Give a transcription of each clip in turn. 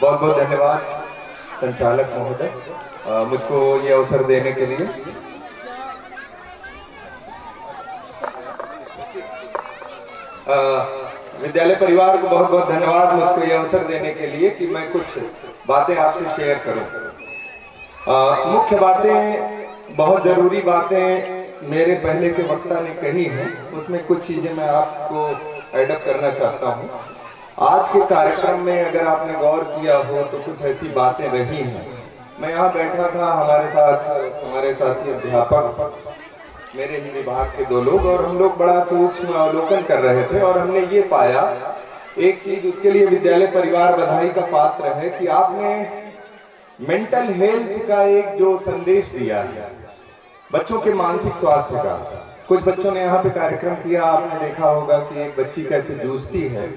बहुत बहुत धन्यवाद संचालक महोदय मुझको ये अवसर देने के लिए। विद्यालय परिवार को बहुत बहुत धन्यवाद मुझको ये अवसर देने के लिए कि मैं कुछ बातें आपसे शेयर करूं। मुख्य बातें, बहुत जरूरी बातें मेरे पहले के वक्ता ने कही हैं, उसमें कुछ चीजें मैं आपको एडअप करना चाहता हूं। आज के कार्यक्रम में अगर आपने गौर किया हो तो कुछ ऐसी बातें रही हैं। मैं यहाँ बैठा था, हमारे साथ हमारे साथी अध्यापक, मेरे ही विभाग के 2 लोग, और हम लोग बड़ा सूक्ष्म अवलोकन कर रहे थे और हमने ये पाया एक चीज, उसके लिए विद्यालय परिवार बधाई का पात्र है कि आपने मेंटल हेल्थ का एक जो संदेश दिया है, बच्चों के मानसिक स्वास्थ्य का। कुछ बच्चों ने यहाँ पे कार्यक्रम किया, आपने देखा होगा कि एक बच्ची कैसे जूझती है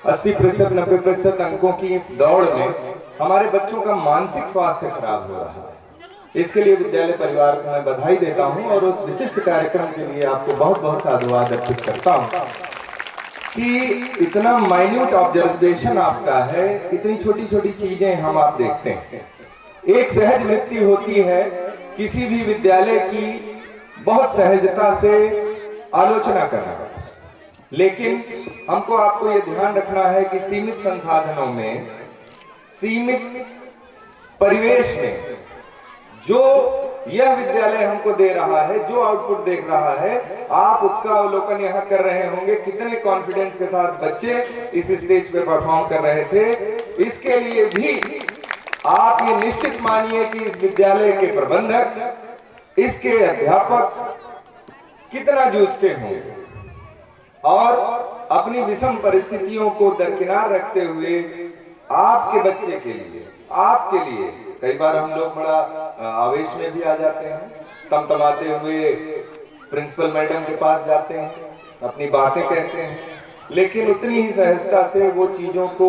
80% 90% अंकों की इस दौड़ में हमारे बच्चों का मानसिक स्वास्थ्य खराब हो रहा है। इसके लिए विद्यालय परिवार को मैं बधाई देता हूं और उस विशिष्ट कार्यक्रम के लिए आपको बहुत बहुत साधुवाद अर्पित करता हूं कि इतना माइन्यूट ऑब्जर्वेशन आपका है, इतनी छोटी छोटी चीजें हम आप देखते हैं। एक सहज वृत्ति होती है किसी भी विद्यालय की, बहुत सहजता से आलोचना करना, लेकिन हमको आपको ये ध्यान रखना है कि सीमित संसाधनों में, सीमित परिवेश में जो यह विद्यालय हमको दे रहा है, जो आउटपुट देख रहा है, आप उसका अवलोकन यहाँ कर रहे होंगे। कितने कॉन्फिडेंस के साथ बच्चे इस स्टेज पे परफॉर्म कर रहे थे। इसके लिए भी आप ये निश्चित मानिए कि इस विद्यालय के प्रबंधक, इसके अध्यापक कितना जूझते होंगे और अपनी विषम परिस्थितियों को दरकिनार रखते हुए आपके बच्चे के लिए, आपके लिए, कई बार हम लोग बड़ा आवेश में भी आ जाते हैं, तमतमाते हुए प्रिंसिपल मैडम के पास जाते हैं, अपनी बातें कहते हैं, लेकिन उतनी ही सहजता से वो चीजों को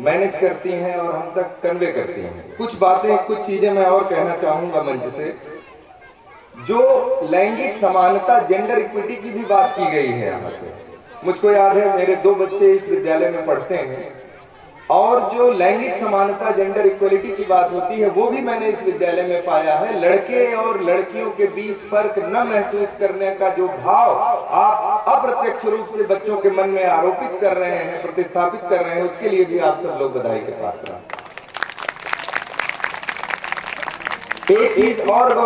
मैनेज करती हैं और हम तक कन्वे करती हैं। कुछ बातें, कुछ चीजें मैं और कहना चाहूंगा मंच से। जो लैंगिक समानता, जेंडर इक्विटी की भी बात की गई है यहाँ से। मुझको याद है मेरे 2 बच्चे इस विद्यालय में पढ़ते हैं और जो लैंगिक समानता, जेंडर इक्वलिटी की बात होती है, वो भी मैंने इस विद्यालय में पाया है। लड़के और लड़कियों के बीच फर्क न महसूस करने का जो भाव आप अप्रत्यक्ष रूप से बच्चों के मन में आरोपित कर रहे हैं, प्रतिस्थापित कर रहे हैं, उसके लिए भी आप सब लोग बधाई के पात्र हैं। एक चीज और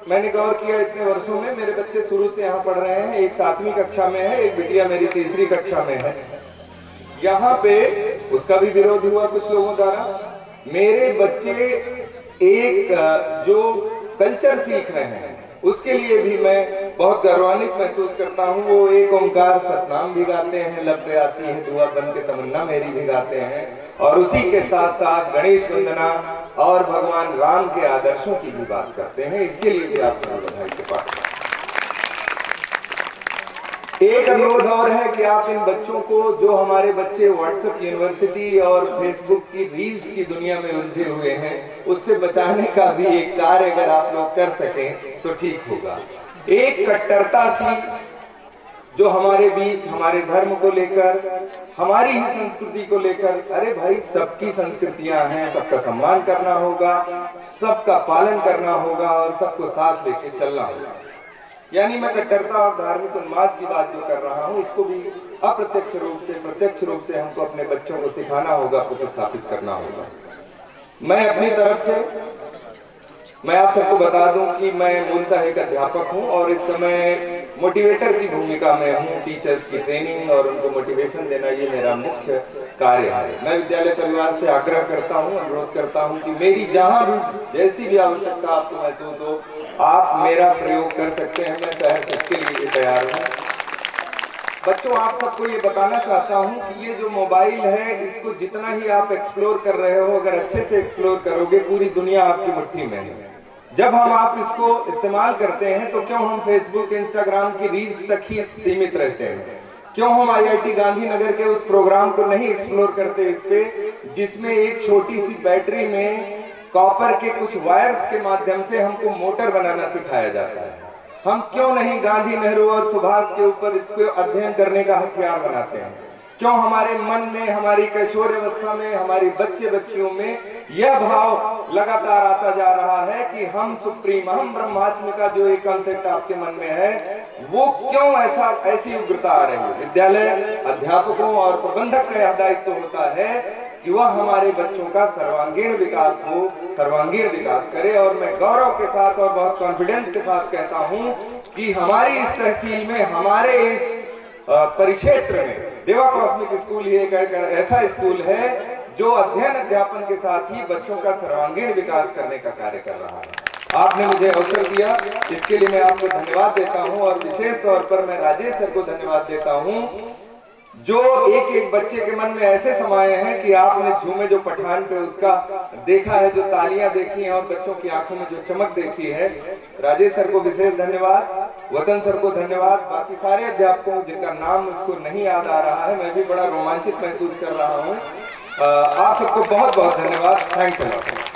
मैंने गौर किया इतने वर्षों में, मेरे बच्चे शुरू से यहाँ पढ़ रहे हैं, एक 7वीं कक्षा में है, एक बिटिया मेरी 3री कक्षा में है। यहाँ पे उसका भी विरोध हुआ कुछ लोगों द्वारा। मेरे बच्चे एक जो कल्चर सीख रहे हैं उसके लिए भी मैं बहुत गौरवान्वित महसूस करता हूँ। वो एक ओंकार सतनाम भी गाते हैं, लब पे आती है दुआ बन के तमन्ना मेरी भी गाते हैं, और उसी के साथ साथ गणेश वंदना और भगवान राम के आदर्शों की भी बात करते हैं। इसके लिए भी आप सभी बधाई के पात्र। एक अनुरोध और है कि आप इन बच्चों को, जो हमारे बच्चे व्हाट्सएप यूनिवर्सिटी और फेसबुक की रील्स की दुनिया में उलझे हुए हैं, उससे बचाने का भी एक कार्य अगर आप लोग कर सकें तो ठीक होगा। एक कट्टरता सी जो हमारे बीच, हमारे धर्म को लेकर, हमारी ही संस्कृति को लेकर, अरे भाई सबकी संस्कृतियां हैं, सबका सम्मान करना होगा, सबका पालन करना होगा और सबको साथ लेके चलना होगा। यानी मैं कट्टरता और धार्मिक उन्माद की बात जो कर रहा हूं, इसको भी अप्रत्यक्ष रूप से, प्रत्यक्ष रूप से हमको अपने बच्चों को सिखाना होगा, प्रतिस्थापित करना होगा। मैं अपनी तरफ से मैं आप सबको बता दूं कि मैं मूलतः एक अध्यापक हूं और इस समय मोटिवेटर की भूमिका में हूं। टीचर्स की ट्रेनिंग और उनको मोटिवेशन देना ये मेरा मुख्य कार्य है। मैं विद्यालय परिवार से आग्रह करता हूं, अनुरोध करता हूं कि मेरी जहां भी जैसी भी आवश्यकता आपको महसूस हो, आप मेरा प्रयोग कर सकते हैं। मैं सहर्ष इसके लिए तैयार हूँ। बच्चों, आप सबको ये बताना चाहता हूं कि ये जो मोबाइल है, इसको जितना ही आप एक्सप्लोर कर रहे हो, अगर अच्छे से एक्सप्लोर करोगे, पूरी दुनिया आपकी मुट्ठी में है। जब हम आप इसको इस्तेमाल करते हैं तो क्यों हम फेसबुक, इंस्टाग्राम की रील्स तक ही सीमित रहते हैं? क्यों हम IIT गांधीनगर के उस प्रोग्राम को नहीं एक्सप्लोर करते इस पे, जिसमें एक छोटी सी बैटरी में कॉपर के कुछ वायर्स के माध्यम से हमको मोटर बनाना सिखाया जाता है? हम क्यों नहीं गांधी, नेहरू और सुभाष के ऊपर इसको अध्ययन करने का हथियार बनाते हैं? क्यों हमारे मन में, हमारी किशोरावस्था में, हमारी बच्चे बच्चियों में यह भाव लगातार आता जा रहा है कि हम सुप्रीम, हम ब्रह्मास्मि का जो एक कॉन्सेप्ट आपके मन में है, वो क्यों ऐसी उग्रता आ रही है। विद्यालय अध्यापकों और प्रबंधक का यह दायित्व होता है कि वह हमारे बच्चों का सर्वांगीण विकास हो, सर्वांगीण विकास करे। और मैं गौरव के साथ और बहुत कॉन्फिडेंस के साथ कहता हूं कि हमारी इस तहसील में, हमारे इस परिक्षेत्र में देवा कॉस्मिक स्कूल ही एक ऐसा स्कूल है जो अध्ययन अध्यापन के साथ ही बच्चों का सर्वांगीण विकास करने का कार्य कर रहा है। आपने मुझे अवसर दिया, इसके लिए मैं आपको धन्यवाद देता हूं। और विशेष तौर पर मैं राजेश सर को धन्यवाद देता हूं, जो एक एक बच्चे के मन में ऐसे समाये हैं कि आपने झूमे जो पठान पे उसका देखा है, जो तालियां देखी हैं और बच्चों की आंखों में जो चमक देखी है। राजेश सर को विशेष धन्यवाद, वतन सर को धन्यवाद, बाकी सारे अध्यापकों जिनका नाम मुझको नहीं याद आ रहा है, मैं भी बड़ा रोमांचित महसूस कर रहा हूँ। आप सबको बहुत बहुत धन्यवाद। Thanks a lot.